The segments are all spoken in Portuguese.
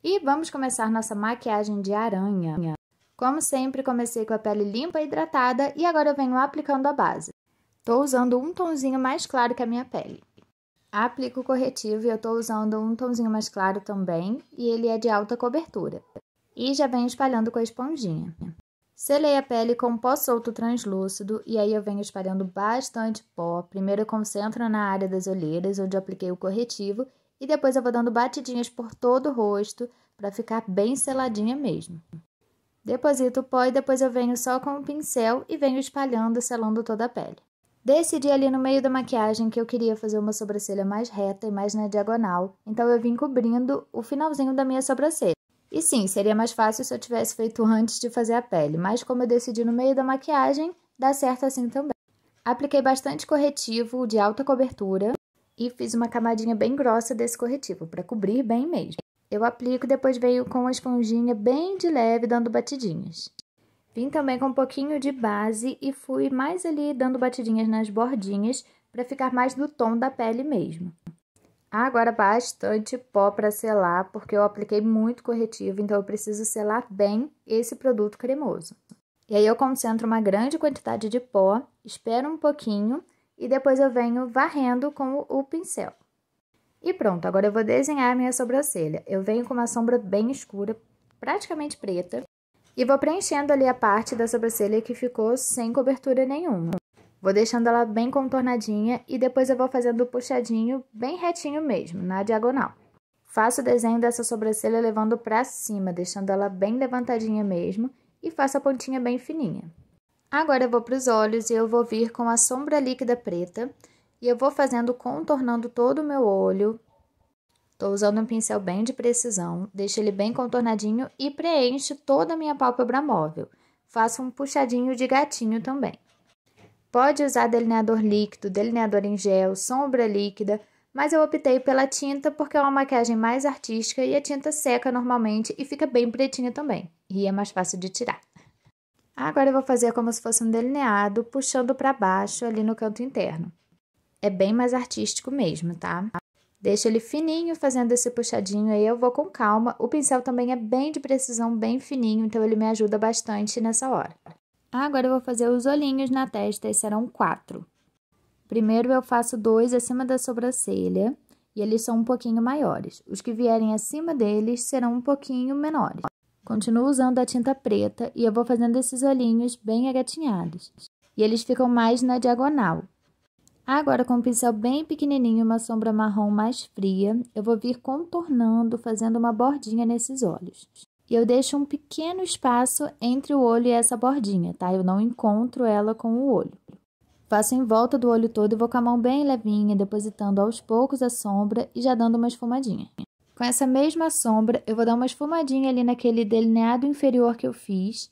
E vamos começar nossa maquiagem de aranha. Como sempre, comecei com a pele limpa e hidratada e agora eu venho aplicando a base. Tô usando um tonzinho mais claro que a minha pele. Aplico o corretivo e eu tô usando um tonzinho mais claro também e ele é de alta cobertura. E já venho espalhando com a esponjinha. Selei a pele com pó solto translúcido e aí eu venho espalhando bastante pó. Primeiro eu concentro na área das olheiras, onde eu apliquei o corretivo, e depois eu vou dando batidinhas por todo o rosto, para ficar bem seladinha mesmo. Deposito o pó e depois eu venho só com o pincel e venho espalhando, selando toda a pele. Decidi ali no meio da maquiagem que eu queria fazer uma sobrancelha mais reta e mais na diagonal, então eu vim cobrindo o finalzinho da minha sobrancelha. E sim, seria mais fácil se eu tivesse feito antes de fazer a pele, mas como eu decidi no meio da maquiagem, dá certo assim também. Apliquei bastante corretivo de alta cobertura e fiz uma camadinha bem grossa desse corretivo, para cobrir bem mesmo. Eu aplico e depois veio com a esponjinha bem de leve, dando batidinhas. Vim também com um pouquinho de base e fui mais ali dando batidinhas nas bordinhas, para ficar mais do tom da pele mesmo. Agora bastante pó para selar, porque eu apliquei muito corretivo, então eu preciso selar bem esse produto cremoso. E aí eu concentro uma grande quantidade de pó, espero um pouquinho e depois eu venho varrendo com o pincel. E pronto, agora eu vou desenhar a minha sobrancelha. Eu venho com uma sombra bem escura, praticamente preta, e vou preenchendo ali a parte da sobrancelha que ficou sem cobertura nenhuma. Vou deixando ela bem contornadinha e depois eu vou fazendo o puxadinho bem retinho mesmo, na diagonal. Faço o desenho dessa sobrancelha levando pra cima, deixando ela bem levantadinha mesmo e faço a pontinha bem fininha. Agora eu vou para os olhos e eu vou vir com a sombra líquida preta e eu vou fazendo, contornando todo o meu olho. Tô usando um pincel bem de precisão, deixo ele bem contornadinho e preencho toda a minha pálpebra móvel. Faço um puxadinho de gatinho também. Pode usar delineador líquido, delineador em gel, sombra líquida, mas eu optei pela tinta porque é uma maquiagem mais artística e a tinta seca normalmente e fica bem pretinha também, e é mais fácil de tirar. Agora eu vou fazer como se fosse um delineado, puxando para baixo ali no canto interno. É bem mais artístico mesmo, tá? Deixo ele fininho fazendo esse puxadinho, aí eu vou com calma. O pincel também é bem de precisão, bem fininho, então ele me ajuda bastante nessa hora. Agora eu vou fazer os olhinhos na testa e serão 4. Primeiro eu faço 2 acima da sobrancelha e eles são um pouquinho maiores. Os que vierem acima deles serão um pouquinho menores. Continuo usando a tinta preta e eu vou fazendo esses olhinhos bem agatinhados. E eles ficam mais na diagonal. Agora com um pincel bem pequenininho, uma sombra marrom mais fria, eu vou vir contornando, fazendo uma bordinha nesses olhos. E eu deixo um pequeno espaço entre o olho e essa bordinha, tá? Eu não encontro ela com o olho. Faço em volta do olho todo e vou com a mão bem levinha, depositando aos poucos a sombra e já dando uma esfumadinha. Com essa mesma sombra, eu vou dar uma esfumadinha ali naquele delineado inferior que eu fiz.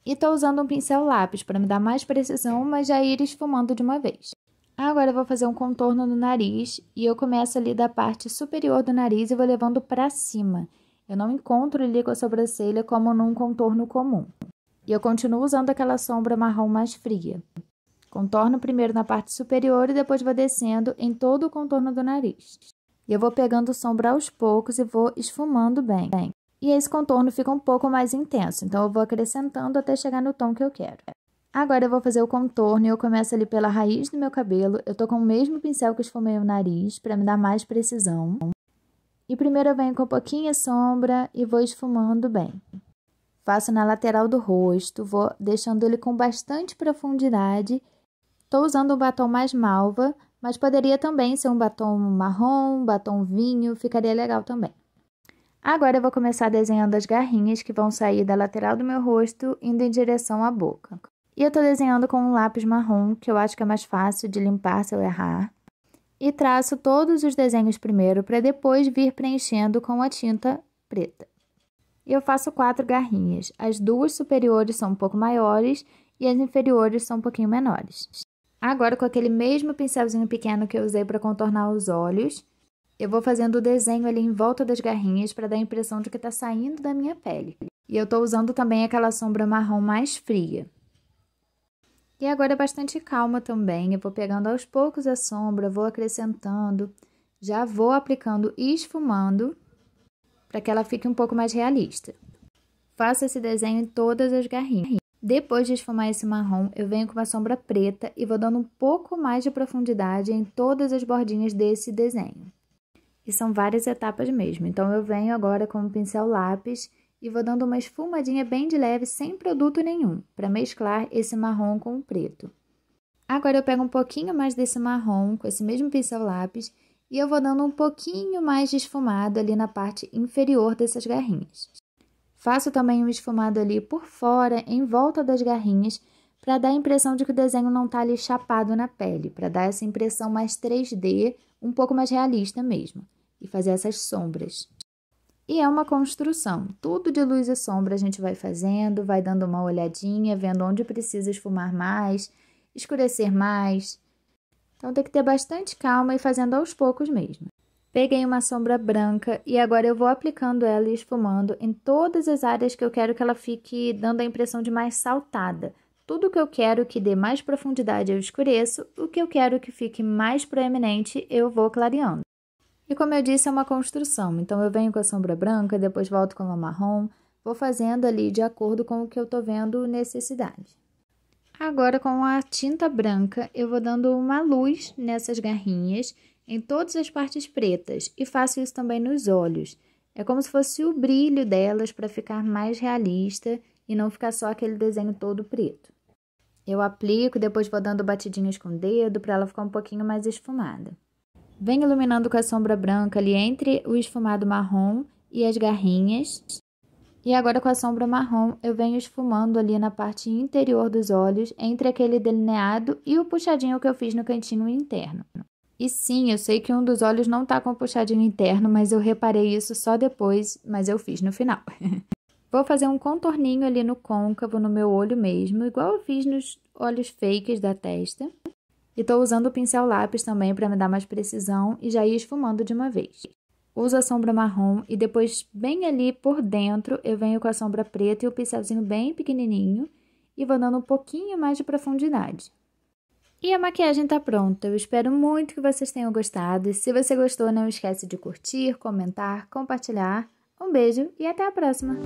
E tô usando um pincel lápis para me dar mais precisão, mas já ir esfumando de uma vez. Agora eu vou fazer um contorno no nariz e eu começo ali da parte superior do nariz e vou levando para cima. Eu não encontro ali com a sobrancelha como num contorno comum. E eu continuo usando aquela sombra marrom mais fria. Contorno primeiro na parte superior e depois vou descendo em todo o contorno do nariz. E eu vou pegando sombra aos poucos e vou esfumando bem. E esse contorno fica um pouco mais intenso, então eu vou acrescentando até chegar no tom que eu quero. Agora eu vou fazer o contorno e eu começo ali pela raiz do meu cabelo. Eu tô com o mesmo pincel que esfumei o nariz para me dar mais precisão. E primeiro eu venho com um pouquinho sombra e vou esfumando bem. Faço na lateral do rosto, vou deixando ele com bastante profundidade. Tô usando um batom mais malva, mas poderia também ser um batom marrom, um batom vinho, ficaria legal também. Agora eu vou começar desenhando as garrinhas que vão sair da lateral do meu rosto, indo em direção à boca. E eu tô desenhando com um lápis marrom, que eu acho que é mais fácil de limpar se eu errar. E traço todos os desenhos primeiro, para depois vir preenchendo com a tinta preta. Eu faço 4 garrinhas. As 2 superiores são um pouco maiores e as inferiores são um pouquinho menores. Agora, com aquele mesmo pincelzinho pequeno que eu usei para contornar os olhos, eu vou fazendo o desenho ali em volta das garrinhas para dar a impressão de que está saindo da minha pele. E eu tô usando também aquela sombra marrom mais fria. E agora é bastante calma também, eu vou pegando aos poucos a sombra, vou acrescentando, já vou aplicando e esfumando. para que ela fique um pouco mais realista. Faço esse desenho em todas as garrinhas. Depois de esfumar esse marrom, eu venho com uma sombra preta e vou dando um pouco mais de profundidade em todas as bordinhas desse desenho. E são várias etapas mesmo, então eu venho agora com um pincel lápis e vou dando uma esfumadinha bem de leve, sem produto nenhum, para mesclar esse marrom com o preto. Agora eu pego um pouquinho mais desse marrom com esse mesmo pincel lápis e eu vou dando um pouquinho mais de esfumado ali na parte inferior dessas garrinhas. Faço também um esfumado ali por fora, em volta das garrinhas, para dar a impressão de que o desenho não está ali chapado na pele, para dar essa impressão mais 3D, um pouco mais realista mesmo, e fazer essas sombras. E é uma construção, tudo de luz e sombra a gente vai fazendo, vai dando uma olhadinha, vendo onde precisa esfumar mais, escurecer mais. Então tem que ter bastante calma e fazendo aos poucos mesmo. Peguei uma sombra branca e agora eu vou aplicando ela e esfumando em todas as áreas que eu quero que ela fique dando a impressão de mais saltada. Tudo que eu quero que dê mais profundidade eu escureço, o que eu quero que fique mais proeminente eu vou clareando. E como eu disse, é uma construção, então eu venho com a sombra branca, depois volto com a marrom, vou fazendo ali de acordo com o que eu tô vendo necessidade. Agora, com a tinta branca, eu vou dando uma luz nessas garrinhas, em todas as partes pretas, e faço isso também nos olhos. É como se fosse o brilho delas para ficar mais realista e não ficar só aquele desenho todo preto. Eu aplico, depois vou dando batidinhas com o dedo para ela ficar um pouquinho mais esfumada. Venho iluminando com a sombra branca ali entre o esfumado marrom e as garrinhas. E agora com a sombra marrom eu venho esfumando ali na parte interior dos olhos, entre aquele delineado e o puxadinho que eu fiz no cantinho interno. E sim, eu sei que um dos olhos não tá com puxadinho interno, mas eu reparei isso só depois, mas eu fiz no final. Vou fazer um contorninho ali no côncavo, no meu olho mesmo, igual eu fiz nos olhos fakes da testa. E tô usando o pincel lápis também para me dar mais precisão e já ir esfumando de uma vez. Uso a sombra marrom e depois, bem ali por dentro, eu venho com a sombra preta e o pincelzinho bem pequenininho e vou dando um pouquinho mais de profundidade. E a maquiagem tá pronta, eu espero muito que vocês tenham gostado e se você gostou, não esquece de curtir, comentar, compartilhar. Um beijo e até a próxima!